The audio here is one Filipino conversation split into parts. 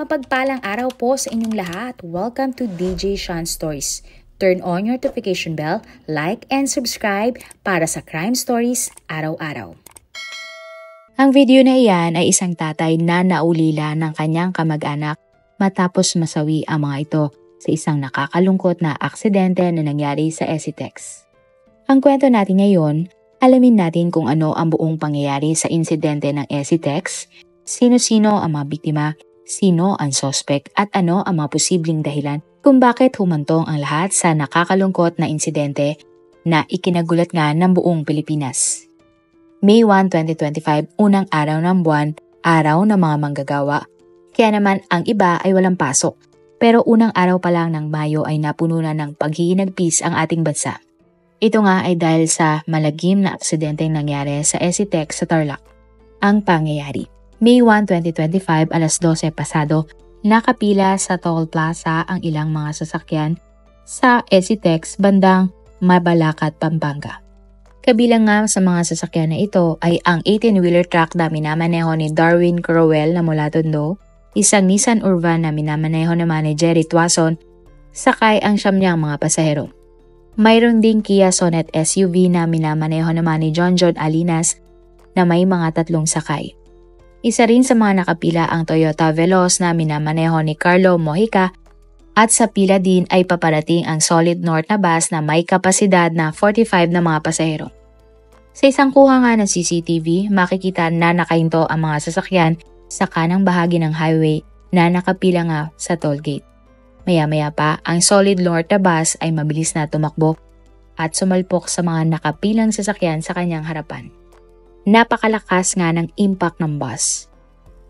Mapagpalang araw po sa inyong lahat. Welcome to DJ Sean Stories. Turn on your notification bell, like and subscribe para sa crime stories araw-araw. Ang video na iyan ay isang tatay na naulila ng kanyang kamag-anak matapos masawi ang mga ito sa isang nakakalungkot na aksidente na nangyari sa Esitex. Ang kwento natin ngayon, alamin natin kung ano ang buong pangyayari sa insidente ng Esitex, sino-sino ang mga biktima, sino ang suspect at ano ang mga posibleng dahilan kung bakit humantong ang lahat sa nakakalungkot na insidente na ikinagulat nga ng buong Pilipinas. May 1, 2025, unang araw ng buwan, araw ng mga manggagawa. Kaya naman ang iba ay walang pasok. Pero unang araw pa lang ng Mayo ay napuno na ng paghihinagpis ang ating bansa. Ito nga ay dahil sa malagim na aksidenteng nangyari sa Esitex sa Tarlac. Ang pangyayari. May 1, 2025, alas 12 pasado, nakapila sa Toll Plaza ang ilang mga sasakyan sa Esitex bandang Mabalacat, Pampanga. Kabilang nga sa mga sasakyan na ito ay ang 18-wheeler truck na minamaneho ni Darwin Crowell na mula Tondo, isang Nissan Urban na minamaneho naman ni Jerry Tuason, sakay ang siyam niyang mga pasahero. Mayroon ding Kia Sonet SUV na minamaneho naman ni John Alinas na may mga 3 sakay. Isa rin sa mga nakapila ang Toyota Veloz na minamaneho ni Carlo Mojica at sa pila din ay paparating ang Solid North na bus na may kapasidad na 45 na mga pasahero. Sa isang kuha nga ng CCTV, makikita na nakahinto ang mga sasakyan sa kanang bahagi ng highway na nakapila nga sa toll gate. Maya-maya pa, ang Solid North na bus ay mabilis na tumakbo at sumalpok sa mga nakapilang sasakyan sa kanyang harapan. Napakalakas nga ng impact ng bus.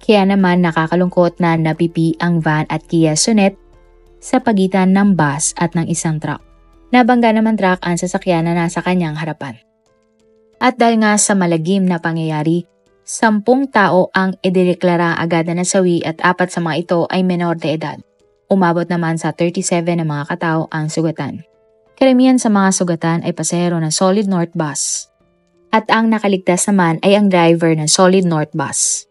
Kaya naman nakakalungkot na napipi ang van at Kia Sonet sa pagitan ng bus at ng isang truck. Nabangga naman truck ang sasakyan na nasa kanyang harapan. At dahil nga sa malagim na pangyayari, 10 tao ang idineklara agad na nasawi at 4 sa mga ito ay menor de edad. Umabot naman sa 37 na mga katao ang sugatan. Karamihan sa mga sugatan ay pasahero ng Solid North Bus. At ang nakaligtas naman ay ang driver ng Solid North Bus.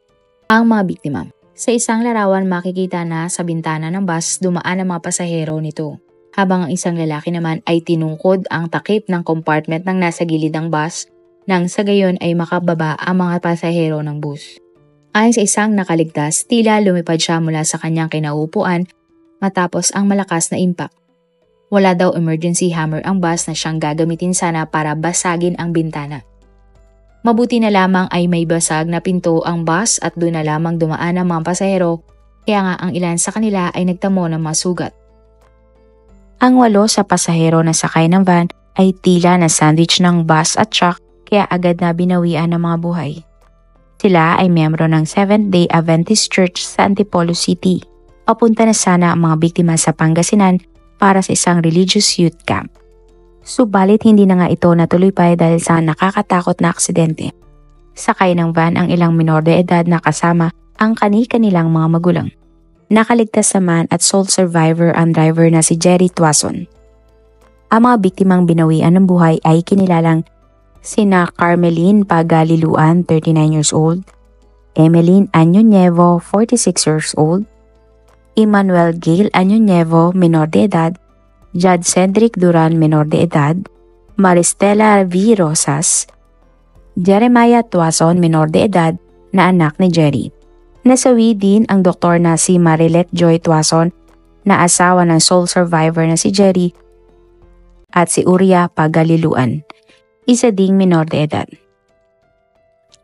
Ang mga biktima. Sa isang larawan makikita na sa bintana ng bus dumaan ang mga pasahero nito. Habang ang isang lalaki naman ay tinungkod ang takip ng compartment ng nasa gilid ng bus nang sa gayon ay makababa ang mga pasahero ng bus. Ayon sa isang nakaligtas, tila lumipad siya mula sa kanyang kinaupuan matapos ang malakas na impact. Wala daw emergency hammer ang bus na siyang gagamitin sana para basagin ang bintana. Mabuti na lamang ay may basag na pinto ang bus at doon na lamang dumaan ang mga pasahero, kaya nga ang ilan sa kanila ay nagtamo ng mga sugat. Ang 8 sa pasahero na sakay ng van ay tila na sandwich ng bus at truck kaya agad na binawian ng mga buhay. Sila ay miyembro ng Seventh-day Adventist Church sa Antipolo City. Papunta na sana ang mga biktima sa Pangasinan para sa isang religious youth camp. Subalit hindi na nga ito natuloy pa dahil sa nakakatakot na aksidente. Sakay ng van ang ilang minor de edad na kasama ang kani-kanilang mga magulang. Nakaligtas naman at sole survivor ang driver na si Jerry Tuason. Ang mga biktimang binawian ng buhay ay kinilalang sina Carmeline Pagaliluan, 39 years old, Emeline Añoñevo, 46 years old, Emmanuel Gale Añoñevo, minor de edad, Jad Cedric Duran, menor de edad, Maristela V. Rosas, Jeremiah Tuason, menor de edad, na anak ni Jerry. Nasawi din ang doktor na si Marilet Joy Tuason, na asawa ng sole survivor na si Jerry, at si Uria Pagaliluan, isa ding menor de edad.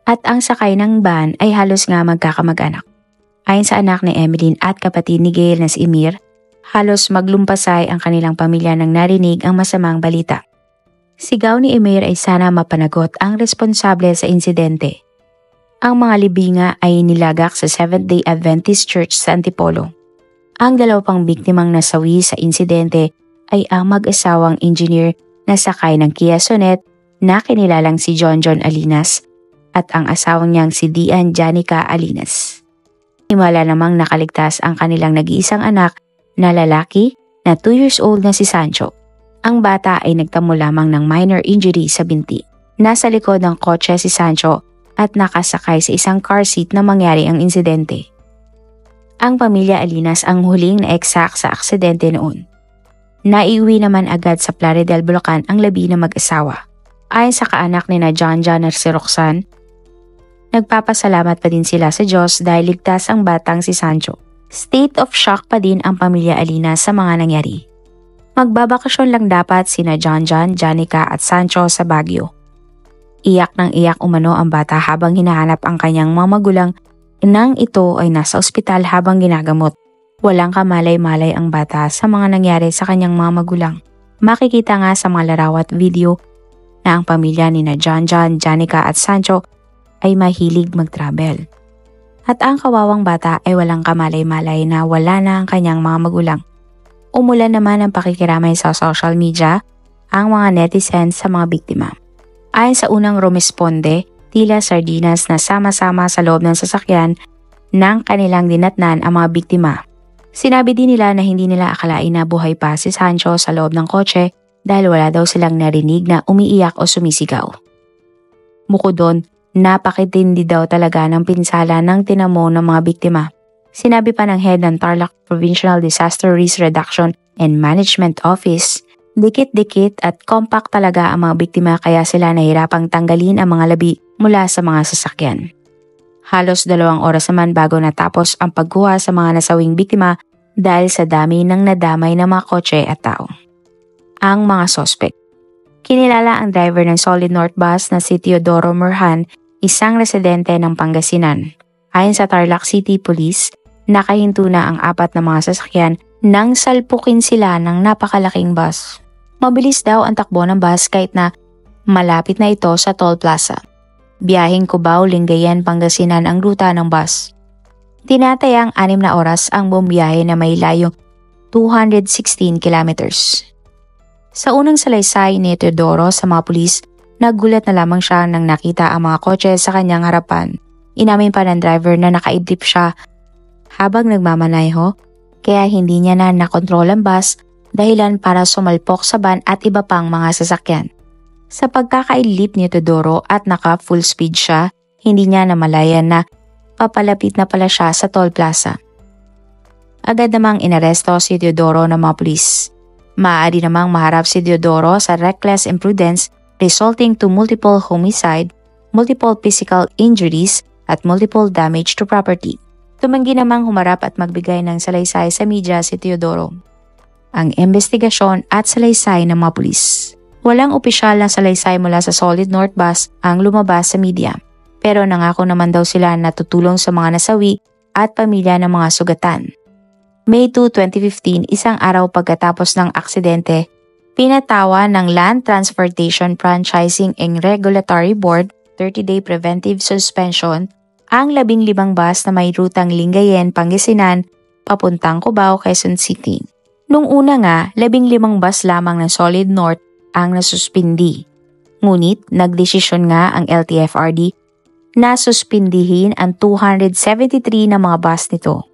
At ang sakay ng van ay halos nga magkakamag-anak. Ayon sa anak ni Emeline at kapatid ni Gail na si Emir, halos maglumpasay ang kanilang pamilya nang narinig ang masamang balita. Sigaw ni Emir ay sana mapanagot ang responsable sa insidente. Ang mga libinga ay nilagak sa Seventh-day Adventist Church sa Antipolo. Ang 2 pang biktimang nasawi sa insidente ay ang mag-asawang engineer na sakay ng Kia Sonet na kinilalang si John Alinas at ang asawang niyang si Dian Janica Alinas. Himala namang nakaligtas ang kanilang nag-iisang anak na lalaki na 2 years old na si Sancho. Ang bata ay nagtamo lamang ng minor injury sa binti. Nasa likod ng kotse si Sancho at nakasakay sa isang car seat na mangyari ang insidente. Ang pamilya Alinas ang huling na-exact sa aksidente noon. Naiuwi naman agad sa Playa del Bulacan ang labi na mag-asawa. Ayon sa kaanak ni na John at si Roxanne, nagpapasalamat pa din sila sa Diyos dahil ligtas ang batang si Sancho. State of shock pa din ang pamilya Alinas sa mga nangyari. Magbabakasyon lang dapat sina John, Janica at Sancho sa Baguio. Iyak ng iyak umano ang bata habang hinahanap ang kanyang mga magulang nang ito ay nasa ospital habang ginagamot. Walang kamalay-malay ang bata sa mga nangyari sa kanyang mga magulang. Makikita nga sa mga laraw at video na ang pamilya ni na John, Janica at Sancho ay mahilig mag-travel. At ang kawawang bata ay walang kamalay-malay na wala na ang kanyang mga magulang. Umulan naman ang pakikiramay sa social media ang mga netizens sa mga biktima. Ayon sa unang rumesponde, tila sardinas na sama-sama sa loob ng sasakyan ng kanilang dinatnan ang mga biktima. Sinabi din nila na hindi nila akalain na buhay pa si Sancho sa loob ng kotse dahil wala daw silang narinig na umiiyak o sumisigaw. Bukod doon, napakitindi daw talaga ng pinsala ng tinamo ng mga biktima. Sinabi pa ng head ng Tarlac Provincial Disaster Risk Reduction and Management Office, dikit-dikit at compact talaga ang mga biktima kaya sila nahirapang tanggalin ang mga labi mula sa mga sasakyan. Halos 2 oras naman bago natapos ang pagkuha sa mga nasawing biktima dahil sa dami ng nadamay ng mga kotse at tao. Ang mga sospek. Kinilala ang driver ng Solid North Bus na si Teodoro Murhan, isang residente ng Pangasinan. Ayon sa Tarlac City Police, nakahinto na ang 4 na mga sasakyan nang salpukin sila ng napakalaking bus. Mabilis daw ang takbo ng bus kahit na malapit na ito sa toll plaza. Biyaheng Cubao, Lingayen, Pangasinan ang ruta ng bus. Tinatayang 6 na oras ang buong biyahe na may layong 216 kilometers. Sa unang salaysay ni Teodoro sa mga pulis, naggulat na lamang siya nang nakita ang mga kotse sa kanyang harapan. Inamin pa ng driver na nakaidlip siya habang nagmamaneho kaya hindi niya na nakontrol ang bus dahilan para sumalpok sa van at iba pang mga sasakyan. Sa pagkakaidlip ni Teodoro at naka full speed siya, hindi niya namalayan na papalapit na pala siya sa toll plaza. Agad namang inaresto si Teodoro ng mga pulis. Maaari namang maharap si Teodoro sa reckless imprudence resulting to multiple homicide, multiple physical injuries at multiple damage to property. Tumanggi namang humarap at magbigay ng salaysay sa media si Teodoro. Ang investigasyon at salaysay ng mga pulis. Walang opisyal na salaysay mula sa Solid North Bus ang lumabas sa media, pero nangako naman daw sila na tutulong sa mga nasawi at pamilya ng mga sugatan. May 2, 2015, isang araw pagkatapos ng aksidente, pinatawa ng Land Transportation Franchising and Regulatory Board 30-day preventive suspension ang 15 bus na may rutang Lingayen, Pangasinan, papuntang Cubao, Quezon City. Nung una nga, 15 bus lamang ng Solid North ang nasuspindi. Ngunit nagdesisyon nga ang LTFRD na suspindihin ang 273 na mga bus nito.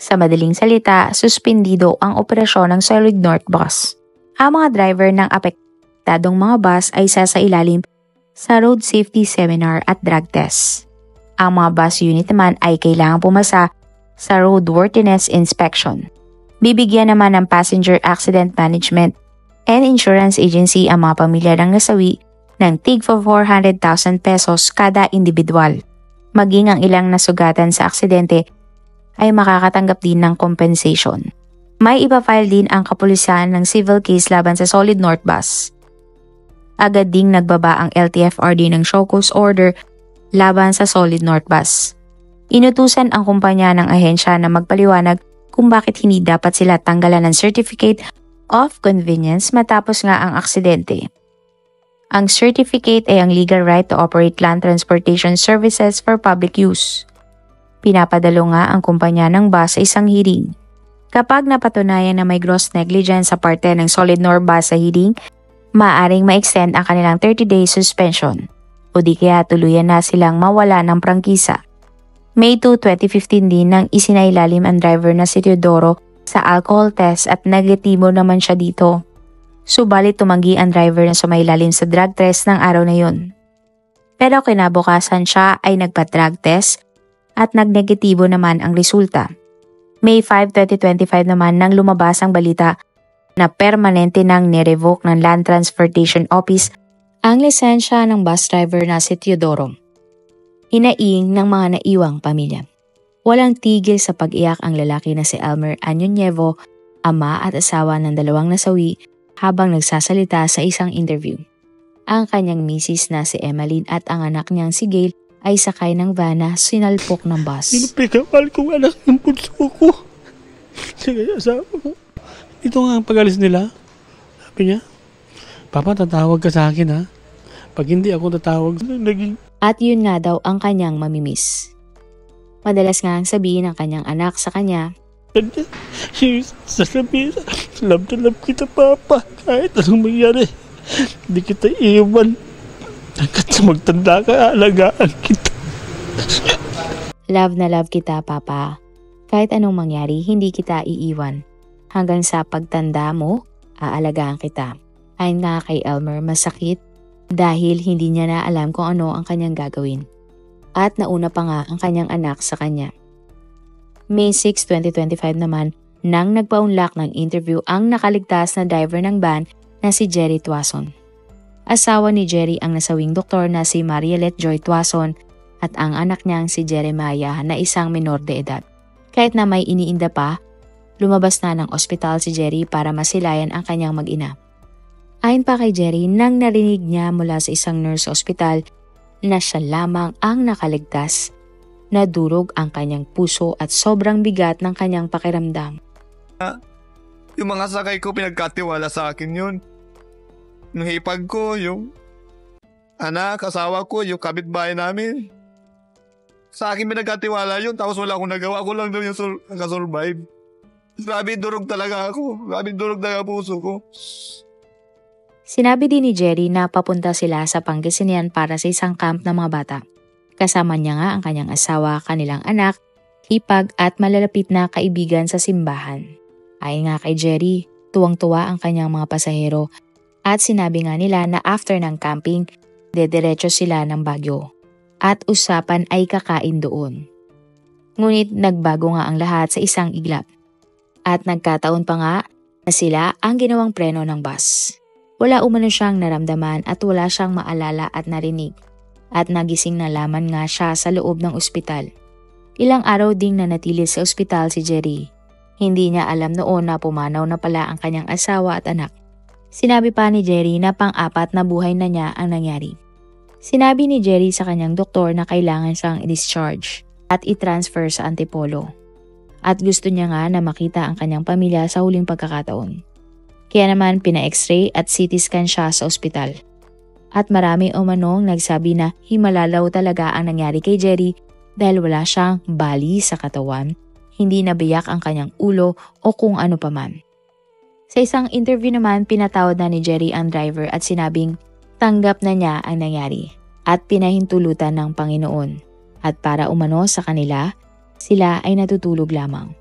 Sa madaling salita, suspindido ang operasyon ng Solid North Bus. Ang mga driver ng apektadong mga bus ay sasailalim sa road safety seminar at drug test. Ang mga bus unit naman ay kailangang pumasa sa roadworthiness inspection. Bibigyan naman ng Passenger Accident Management and Insurance Agency ang mga pamilya ng nasawi ng tig for 400,000 pesos kada individual. Maging ang ilang nasugatan sa aksidente ay makakatanggap din ng compensation. May ipafile din ang kapulisan ng civil case laban sa Solid North Bus. Agad ding nagbaba ang LTFRD ng show cause order laban sa Solid North Bus. Inutusan ang kumpanya ng ahensya na magpaliwanag kung bakit hindi dapat sila tanggalan ng Certificate of Convenience matapos nga ang aksidente. Ang certificate ay ang legal right to operate land transportation services for public use. Pinapadalo nga ang kumpanya ng bus sa isang hearing. Kapag napatunayan na may gross negligence sa parte ng Solid North Bus sa hearing, maaaring ma-extend ang kanilang 30-day suspension o di kaya tuluyan na silang mawala ng prangkisa. May 2, 2015 din nang isinailalim ang driver na si Teodoro sa alcohol test at negatibo naman siya dito. Subalit tumanggi ang driver na sumailalim sa drug test ng araw na yun. Pero kinabukasan siya ay nagpa-drug test at nagnegatibo naman ang resulta. May 5, 2025 naman nang lumabas ang balita na permanente nang nirevoke ng Land Transportation Office ang lisensya ng bus driver na si Teodoro. Hinaing ng mga naiwang pamilya. Walang tigil sa pag-iyak ang lalaki na si Elmer Añoñevo, ama at asawa ng dalawang nasawi habang nagsasalita sa isang interview. Ang kanyang misis na si Emmeline at ang anak niyang si Gail ay sakay ng van na sinalpok ng bus. Pinapikapal kong anak ng punso ko. Sige, asawa ko. Ito nga ang pag-alis nila. Sabi niya, Papa, tatawag ka sa akin ha. Pag hindi ako tatawag, naging... At yun nga daw ang kanyang mamimiss. Madalas nga ang sabihin ng kanyang anak sa kanya, sasabihin, love na love kita, Papa. Kahit anong mangyari, hindi kita iiwan. Hanggat sa magtanda ka, alagaan kita. Love na love kita, Papa. Kahit anong mangyari, hindi kita iiwan. Hanggang sa pagtanda mo, aalagaan kita. Ayon nga kay Elmer, masakit dahil hindi niya na alam kung ano ang kanyang gagawin. At nauna pa nga ang kanyang anak sa kanya. May 6, 2025 naman, nang nagpaunlak ng interview ang nakaligtas na driver ng van na si Jerry Tuason. Asawa ni Jerry ang nasawing doktor na si Marielette Joy Tuason at ang anak niyang si Jeremiah na isang minor de edad. Kahit na may iniinda pa, lumabas na ng ospital si Jerry para masilayan ang kanyang mag-ina. Ayon pa kay Jerry, nang narinig niya mula sa isang nurse sa ospital na siya lamang ang nakaligtas, nadurog ang kanyang puso at sobrang bigat ng kanyang pakiramdam. Yung mga sakay ko pinagkatiwala sa akin yun. Yung hipag ko, yung anak, asawa ko, yung kapitbahay namin. Sa akin pinagkatiwala yun, tapos wala akong nagawa. Ako lang daw yung nakasurvive. Grabe durog talaga ako. Grabe durog talaga puso ko. Sinabi din ni Jerry na papunta sila sa Pangasinan para sa isang camp ng mga bata. Kasama niya nga ang kanyang asawa, kanilang anak, hipag at malalapit na kaibigan sa simbahan. Ayon nga kay Jerry, tuwang-tuwa ang kanyang mga pasahero at sinabi nga nila na after ng camping, dediretso sila ng Baguio at usapan ay kakain doon. Ngunit nagbago nga ang lahat sa isang iglap at nagkataon pa nga na sila ang ginawang preno ng bus. Wala umano siyang naramdaman at wala siyang maalala at narinig. At nagising na laman nga siya sa loob ng ospital. Ilang araw ding nanatili sa ospital si Jerry. Hindi niya alam noon na pumanaw na pala ang kanyang asawa at anak. Sinabi pa ni Jerry na pang-apat na buhay na niya ang nangyari. Sinabi ni Jerry sa kanyang doktor na kailangan siyang i-discharge at i-transfer sa Antipolo. At gusto niya nga na makita ang kanyang pamilya sa huling pagkakataon. Kaya naman pina-x-ray at CT scan siya sa ospital. At marami umanong nagsabi na himalalaw talaga ang nangyari kay Jerry dahil wala siyang bali sa katawan, hindi nabiyak ang kanyang ulo o kung ano paman. Sa isang interview naman, pinatawad na ni Jerry ang driver at sinabing tanggap na niya ang nangyari at pinahintulutan ng Panginoon. At para umano sa kanila, sila ay natutulog lamang.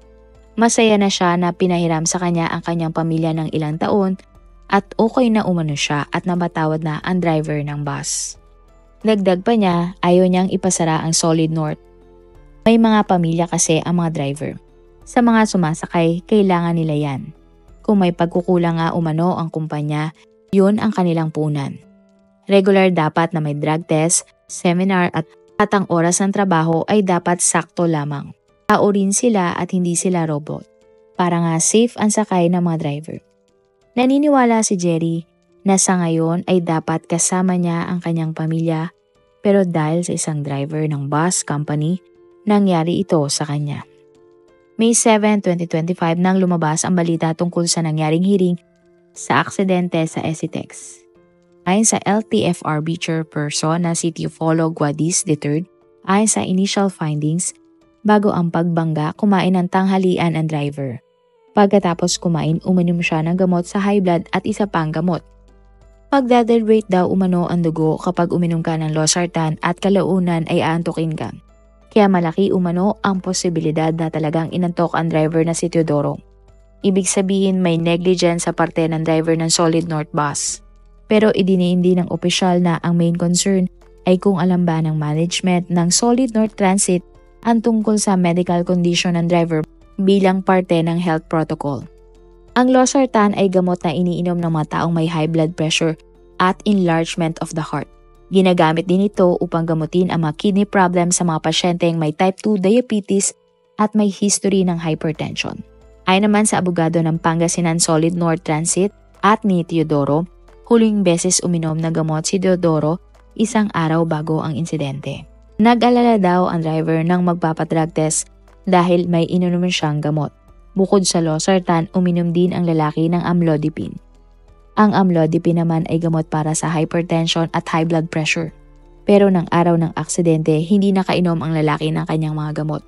Masaya na siya na pinahiram sa kanya ang kanyang pamilya ng ilang taon at okay na umano siya at namatawad na ang driver ng bus. Dagdag pa niya, ayaw niyang ipasara ang Solid North. May mga pamilya kasi ang mga driver. Sa mga sumasakay, kailangan nila yan. Kung may pagkukulang nga umano ang kumpanya, yun ang kanilang punan. Regular dapat na may drug test, seminar at ang oras ng trabaho ay dapat sakto lamang. Tao rin sila at hindi sila robot. Para nga safe ang sakay ng mga driver. Naniniwala si Jerry na sa ngayon ay dapat kasama niya ang kanyang pamilya pero dahil sa isang driver ng bus company, nangyari ito sa kanya. May 7, 2025 nang lumabas ang balita tungkol sa nangyaring hearing sa aksidente sa Esitex. Ayon sa LTFRB chairperson na si Teofilo Guadis III, ayon sa initial findings, bago ang pagbangga kumain ng tanghalian ang driver. Pagkatapos kumain, uminom siya ng gamot sa high blood at isa pang gamot. Magdadeliberate daw umano ang dugo kapag uminom ka ng losartan at kalaunan ay aantukin ka. Kaya malaki umano ang posibilidad na talagang inantok ang driver na si Teodoro. Ibig sabihin may negligence sa parte ng driver ng Solid North Bus. Pero idiniindi ng opisyal na ang main concern ay kung alam ba ng management ng Solid North Transit ang tungkol sa medical condition ng driver bilang parte ng health protocol. Ang losartan ay gamot na iniinom ng mga taong may high blood pressure at enlargement of the heart. Ginagamit din ito upang gamutin ang mga kidney problems sa mga pasyenteng may type 2 diabetes at may history ng hypertension. Ayon naman sa abogado ng Pangasinan Solid North Transit at ni Teodoro, huling beses uminom ng gamot si Teodoro 1 araw bago ang insidente. Nag-alala daw ang driver ng magpapadrug test dahil may ininom siyang gamot. Bukod sa losartan, uminom din ang lalaki ng amlodipine. Ang amlodipine naman ay gamot para sa hypertension at high blood pressure. Pero ng araw ng aksidente, hindi nakainom ang lalaki ng kanyang mga gamot.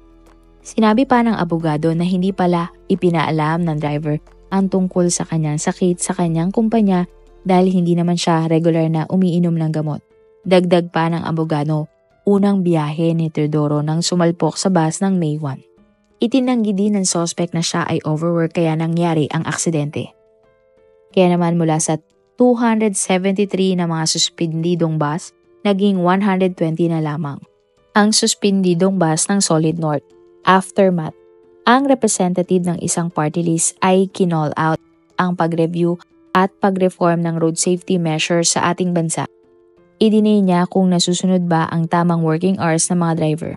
Sinabi pa ng abogado na hindi pala ipinaalam ng driver ang tungkol sa kanyang sakit sa kanyang kumpanya dahil hindi naman siya regular na umiinom ng gamot. Dagdag pa ng abogado, unang biyahe ni Teodoro nang sumalpok sa bus ng May 1. Itinanggi din ng suspect na siya ay overwork kaya nangyari ang aksidente. Kaya naman mula sa 273 na mga suspendidong bus, naging 120 na lamang. Ang suspendidong bus ng Solid North. Aftermath, ang representative ng isang party list ay kinall out ang pag-review at pag-reform ng road safety measures sa ating bansa. I-deny niya kung nasusunod ba ang tamang working hours ng mga driver.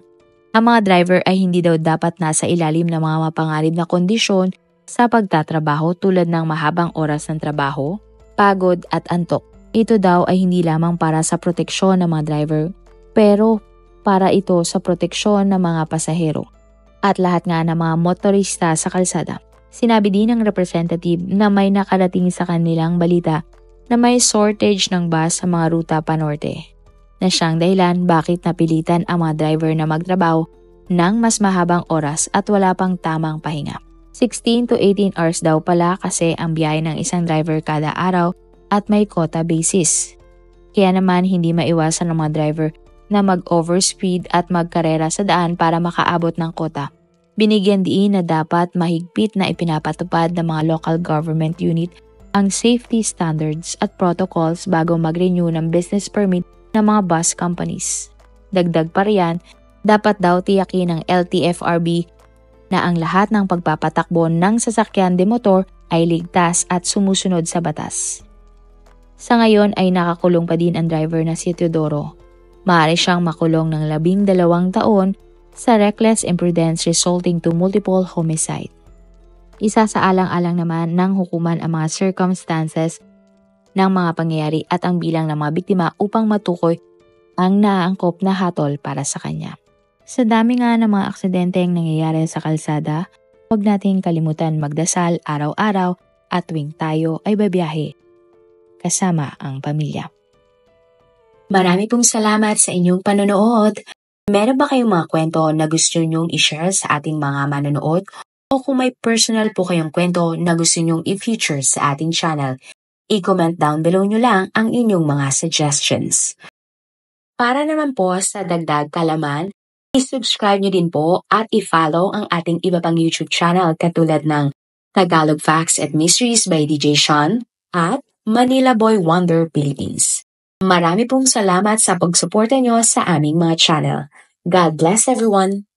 Ang mga driver ay hindi daw dapat nasa ilalim ng mga mapanganib na kondisyon sa pagtatrabaho tulad ng mahabang oras ng trabaho, pagod at antok. Ito daw ay hindi lamang para sa proteksyon ng mga driver, pero para ito sa proteksyon ng mga pasahero at lahat nga ng mga motorista sa kalsada. Sinabi din ng representative na may nakarating sa kanilang balita na may shortage ng bus sa mga ruta panorte, na siyang dahilan bakit napilitan ang mga driver na magtrabaho ng mas mahabang oras at wala pang tamang pahinga. 16 to 18 hours daw pala kasi ang biyahe ng isang driver kada araw at may quota basis. Kaya naman hindi maiwasan ng mga driver na mag-overspeed at magkarera sa daan para makaabot ng quota. Binigyan diin na dapat mahigpit na ipinapatupad ng mga local government unit ang safety standards at protocols bago mag-renew ng business permit ng mga bus companies. Dagdag pa riyan, dapat daw tiyakin ng LTFRB na ang lahat ng pagpapatakbo ng sasakyan de motor ay ligtas at sumusunod sa batas. Sa ngayon ay nakakulong pa din ang driver na si Teodoro. Maaari siyang makulong ng 12 taon sa reckless imprudence resulting to multiple homicide. Isa sa alang-alang naman ng hukuman ang mga circumstances ng mga pangyayari at ang bilang ng mga biktima upang matukoy ang naaangkop na hatol para sa kanya. Sa dami nga ng mga aksidenteng nangyayari sa kalsada, huwag nating kalimutan magdasal araw-araw at tuwing tayo ay babiyahe kasama ang pamilya. Marami pong salamat sa inyong panonood. Meron ba kayong mga kwento na gusto nyong i-share sa ating mga manonood? O kung may personal po kayong kwento na gusto nyong i-feature sa ating channel, i-comment down below nyo lang ang inyong mga suggestions. Para naman po sa dagdag kalaman, i-subscribe nyo din po at i-follow ang ating iba pang YouTube channel katulad ng Tagalog Facts and Mysteries by DJ Sean at Manila Boy Wonder Philippines. Marami pong salamat sa pagsuporta nyo sa aming mga channel. God bless everyone!